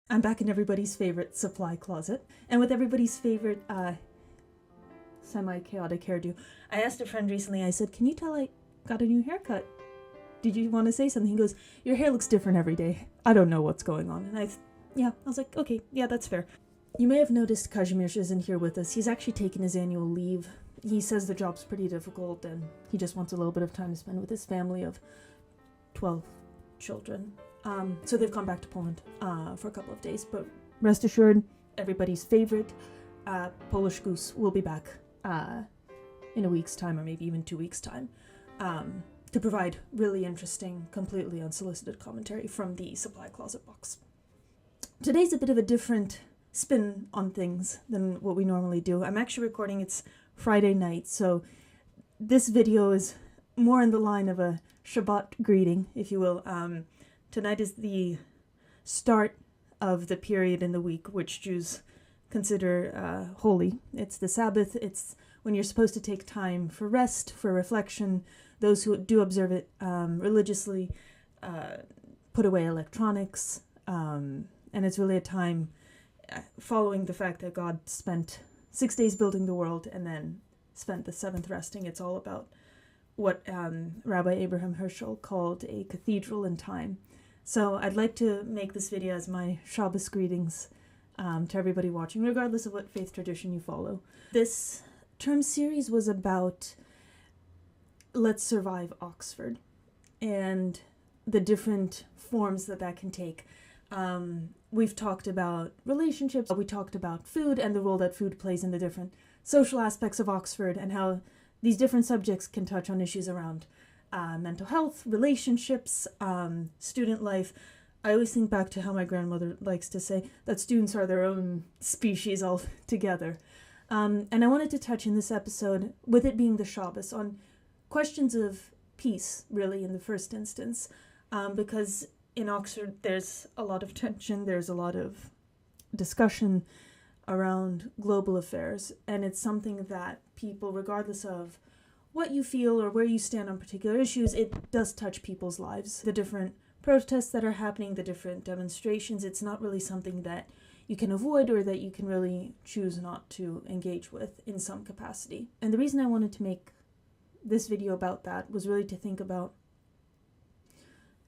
I'm back in everybody's favorite supply closet, and with everybody's favorite semi-chaotic hairdo. I asked a friend recently, I said, can you tell I got a new haircut? Did you want to say something? He goes, your hair looks different every day. I don't know what's going on. And I was like, okay, yeah, that's fair. You may have noticed Kazimierz isn't here with us. He's actually taken his annual leave. He says the job's pretty difficult and he just wants a little bit of time to spend with his family of 12 children. So they've gone back to Poland for a couple of days, but rest assured, everybody's favorite Polish goose will be back in a week's time, or maybe even 2 weeks' time, to provide really interesting, completely unsolicited commentary from the supply closet box. Today's a bit of a different spin on things than what we normally do. I'm actually recording, it's Friday night, so this video is more in the line of a Shabbat greeting, if you will. Tonight is the start of the period in the week which Jews consider holy. It's the Sabbath. It's when you're supposed to take time for rest, for reflection. Those who do observe it religiously put away electronics, and it's really a time following the fact that God spent 6 days building the world and then spent the seventh resting. It's all about what Rabbi Abraham Herschel called a cathedral in time. So I'd like to make this video as my Shabbos greetings to everybody watching, regardless of what faith tradition you follow. This term series was about Let's Survive Oxford and the different forms that can take. We've talked about relationships, we talked about food and the role that food plays in the different social aspects of Oxford, and how these different subjects can touch on issues around mental health, relationships, student life. I always think back to how my grandmother likes to say that students are their own species altogether. And I wanted to touch in this episode, with it being the Shabbos, on questions of peace, really, in the first instance, because in Oxford there's a lot of tension, there's a lot of discussion around global affairs, and it's something that people, regardless of what you feel or where you stand on particular issues, it does touch people's lives. The different protests that are happening, the different demonstrations, it's not really something that you can avoid or that you can really choose not to engage with in some capacity. And the reason I wanted to make this video about that was really to think about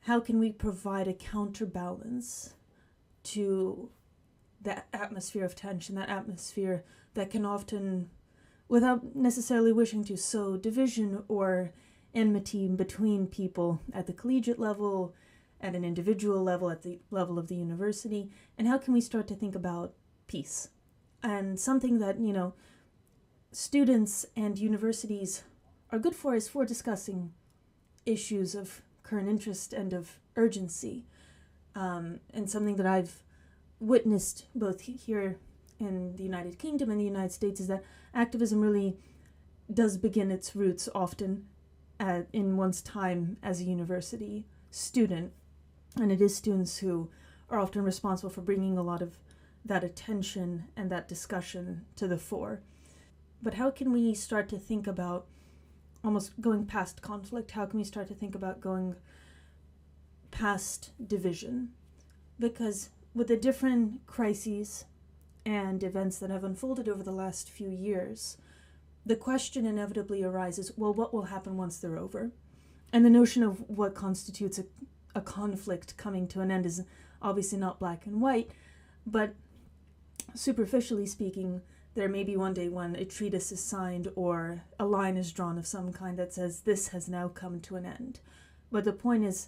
how can we provide a counterbalance to that atmosphere of tension, that atmosphere that can often, without necessarily wishing to sow division or enmity between people at the collegiate level, at an individual level, at the level of the university, and how can we start to think about peace? And something that, students and universities are good for is for discussing issues of current interest and of urgency, and something that I've witnessed both here in the United Kingdom and the United States is that activism really does begin its roots often in one's time as a university student, and it is students who are often responsible for bringing a lot of that attention and that discussion to the fore. But how can we start to think about almost going past conflict? How can we start to think about going past division? Because with the different crises and events that have unfolded over the last few years, the question inevitably arises, well, what will happen once they're over? And the notion of what constitutes a conflict coming to an end is obviously not black and white, but superficially speaking, there may be one day when a treatise is signed or a line is drawn of some kind that says this has now come to an end. But the point is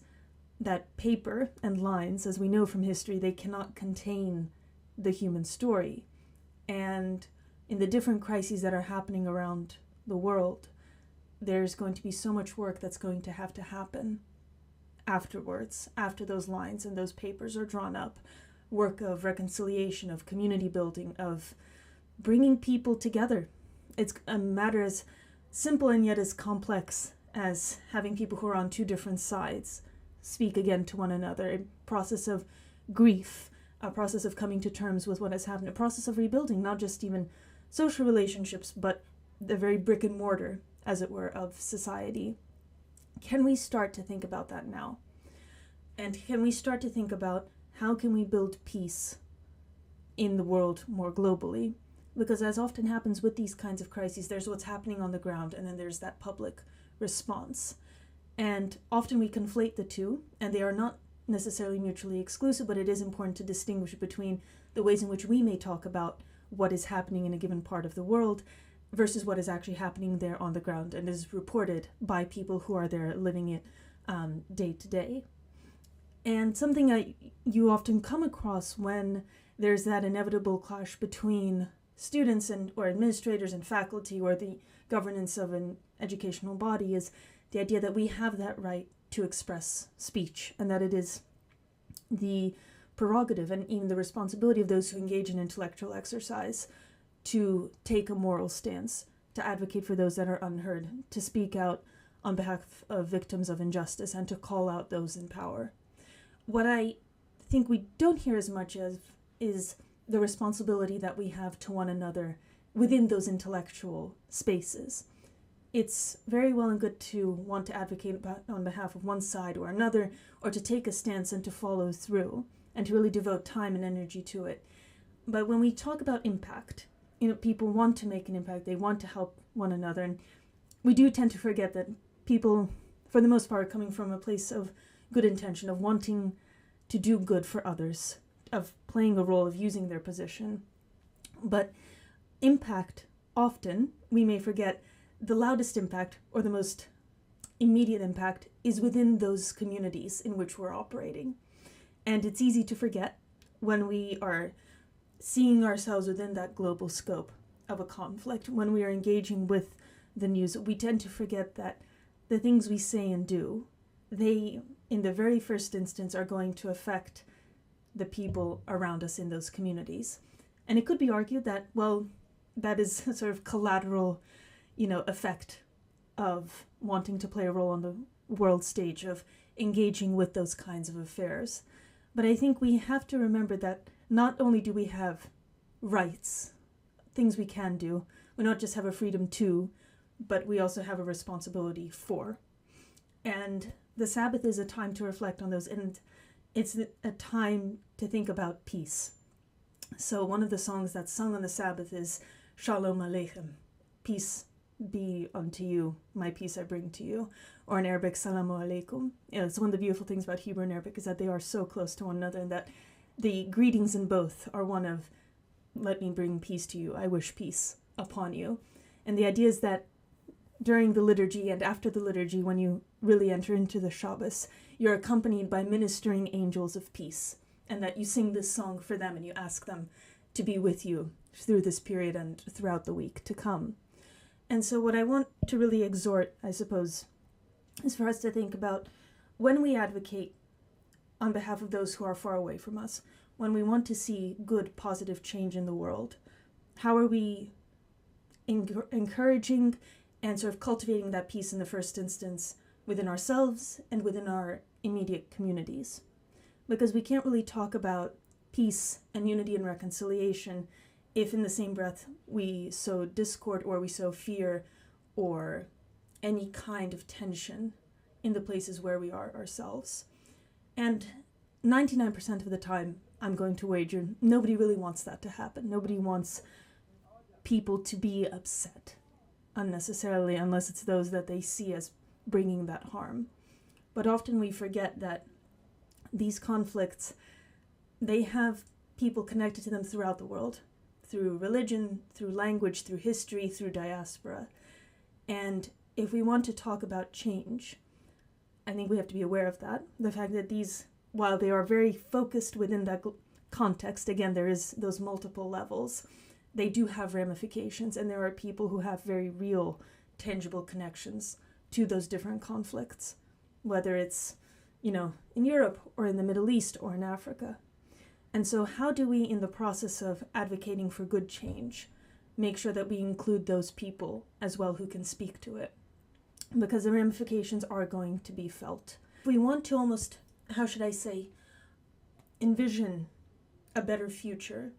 that paper and lines, as we know from history, they cannot contain the human story. And in the different crises that are happening around the world, there's going to be so much work that's going to have to happen afterwards, after those lines and those papers are drawn up. Work of reconciliation, of community building, of bringing people together. It's a matter as simple and yet as complex as having people who are on two different sides speak again to one another. A process of grief, a process of coming to terms with what has happened, a process of rebuilding, not just even social relationships, but the very brick and mortar, as it were, of society. Can we start to think about that now? And can we start to think about how can we build peace in the world more globally? Because as often happens with these kinds of crises, there's what's happening on the ground, and then there's that public response. And often we conflate the two, and they are not necessarily mutually exclusive, but it is important to distinguish between the ways in which we may talk about what is happening in a given part of the world versus what is actually happening there on the ground and is reported by people who are there living it day to day. And something that you often come across when there's that inevitable clash between students and or administrators and faculty or the governance of an educational body is the idea that we have that right to express speech, and that it is the prerogative and even the responsibility of those who engage in intellectual exercise to take a moral stance, to advocate for those that are unheard, to speak out on behalf of victims of injustice, and to call out those in power. What I think we don't hear as much of is the responsibility that we have to one another within those intellectual spaces. It's very well and good to want to advocate on behalf of one side or another, or to take a stance and to follow through, and to really devote time and energy to it. But when we talk about impact, people want to make an impact, they want to help one another, and we do tend to forget that people, for the most part, are coming from a place of good intention, of wanting to do good for others, of playing a role, of using their position. But impact, often, we may forget, the loudest impact or the most immediate impact is within those communities in which we're operating. And it's easy to forget when we are seeing ourselves within that global scope of a conflict, when we are engaging with the news, we tend to forget that the things we say and do, they, in the very first instance, are going to affect the people around us in those communities. And it could be argued that, well, that is a sort of collateral effect of wanting to play a role on the world stage, of engaging with those kinds of affairs. But I think we have to remember that not only do we have rights, things we can do, we not just have a freedom to, but we also have a responsibility for. And the Sabbath is a time to reflect on those, and it's a time to think about peace. So one of the songs that's sung on the Sabbath is Shalom Aleichem, peace be unto you, my peace I bring to you, or in Arabic, Salamu Alaikum. It's one of the beautiful things about Hebrew and Arabic is that they are so close to one another, and that the greetings in both are one of, let me bring peace to you, I wish peace upon you. And the idea is that during the liturgy and after the liturgy, when you really enter into the Shabbos, you're accompanied by ministering angels of peace, and that you sing this song for them and you ask them to be with you through this period and throughout the week to come. And so what I want to really exhort, I suppose, is for us to think about when we advocate on behalf of those who are far away from us, when we want to see good, positive change in the world, how are we encouraging and sort of cultivating that peace in the first instance within ourselves and within our immediate communities? Because we can't really talk about peace and unity and reconciliation if in the same breath we sow discord or we sow fear or any kind of tension in the places where we are ourselves. And 99% of the time, I'm going to wager, nobody really wants that to happen. Nobody wants people to be upset unnecessarily, unless it's those that they see as bringing that harm. But often we forget that these conflicts, they have people connected to them throughout the world, through religion, through language, through history, through diaspora. And if we want to talk about change, I think we have to be aware of that. The fact that these, while they are very focused within that context, again, there is those multiple levels, they do have ramifications, and there are people who have very real, tangible connections to those different conflicts, whether it's, in Europe or in the Middle East or in Africa. And so how do we, in the process of advocating for good change, make sure that we include those people as well who can speak to it? Because the ramifications are going to be felt. If we want to almost, envision a better future,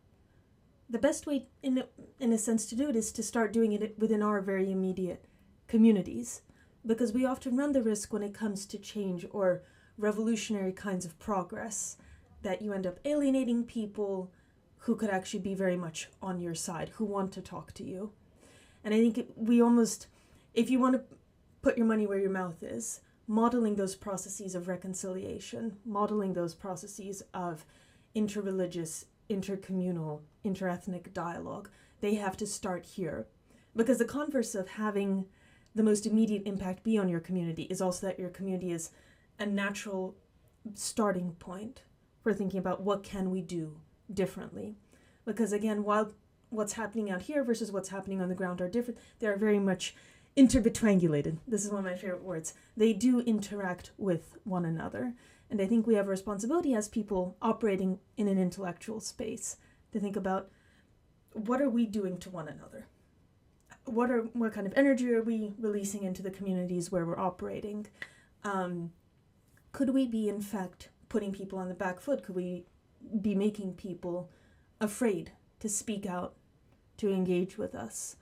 the best way, in a sense, to do it is to start doing it within our very immediate communities. Because we often run the risk when it comes to change or revolutionary kinds of progress that you end up alienating people who could actually be very much on your side, who want to talk to you. And I think if you want to put your money where your mouth is, modeling those processes of reconciliation, modeling those processes of interreligious, intercommunal, interethnic dialogue, they have to start here. Because the converse of having the most immediate impact be on your community is also that your community is a natural starting point for thinking about what can we do differently. Because again, while what's happening out here versus what's happening on the ground are different, they are very much interbetriangulated. This is one of my favorite words. They do interact with one another. And I think we have a responsibility as people operating in an intellectual space to think about, what are we doing to one another? What kind of energy are we releasing into the communities where we're operating? Could we be, in fact, putting people on the back foot? Could we be making people afraid to speak out, to engage with us?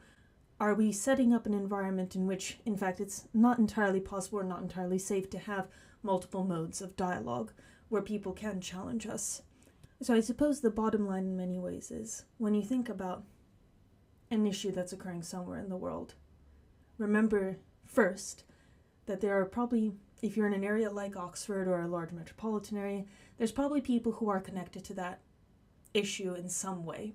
Are we setting up an environment in which, in fact, it's not entirely possible or not entirely safe to have multiple modes of dialogue where people can challenge us? So I suppose the bottom line in many ways is, when you think about an issue that's occurring somewhere in the world, remember first that there are probably, if you're in an area like Oxford or a large metropolitan area, there's probably people who are connected to that issue in some way.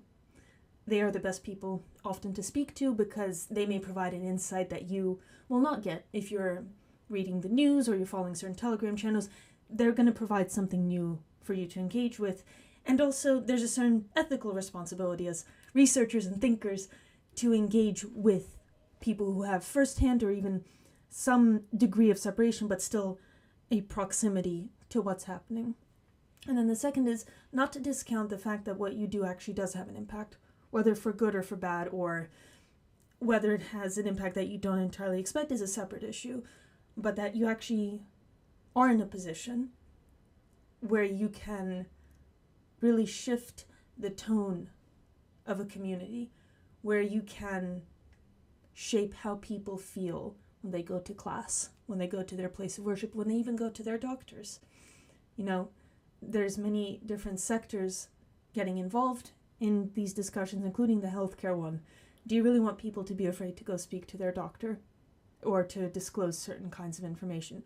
They are the best people often to speak to because they may provide an insight that you will not get if you're reading the news or you're following certain Telegram channels. They're going to provide something new for you to engage with. And also, there's a certain ethical responsibility as researchers and thinkers to engage with people who have firsthand or even some degree of separation, but still a proximity to what's happening. And then the second is not to discount the fact that what you do actually does have an impact, whether for good or for bad, or whether it has an impact that you don't entirely expect is a separate issue, but that you actually are in a position where you can really shift the tone of a community, where you can shape how people feel when they go to class, when they go to their place of worship, when they even go to their doctors. You know, there's many different sectors getting involved in these discussions, including the healthcare one. Do you really want people to be afraid to go speak to their doctor or to disclose certain kinds of information?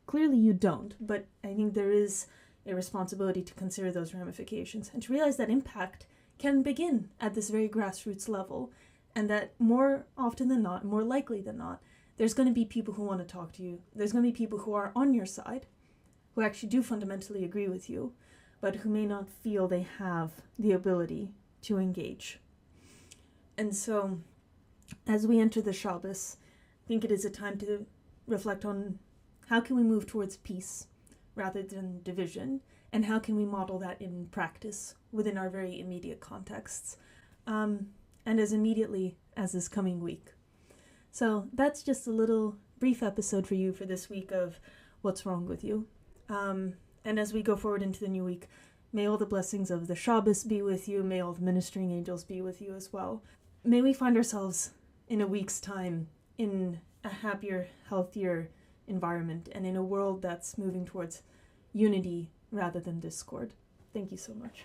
Clearly you don't, but I think there is a responsibility to consider those ramifications and to realize that impact can begin at this very grassroots level, and that more often than not, more likely than not, there's going to be people who want to talk to you. There's going to be people who are on your side, who actually do fundamentally agree with you, but who may not feel they have the ability to engage. And so, as we enter the Shabbos, I think it is a time to reflect on how can we move towards peace rather than division, and how can we model that in practice within our very immediate contexts, and as immediately as this coming week. So that's just a little brief episode for you for this week of What's Wrong With You. And as we go forward into the new week, may all the blessings of the Shabbos be with you. May all the ministering angels be with you as well. May we find ourselves in a week's time in a happier, healthier environment and in a world that's moving towards unity rather than discord. Thank you so much.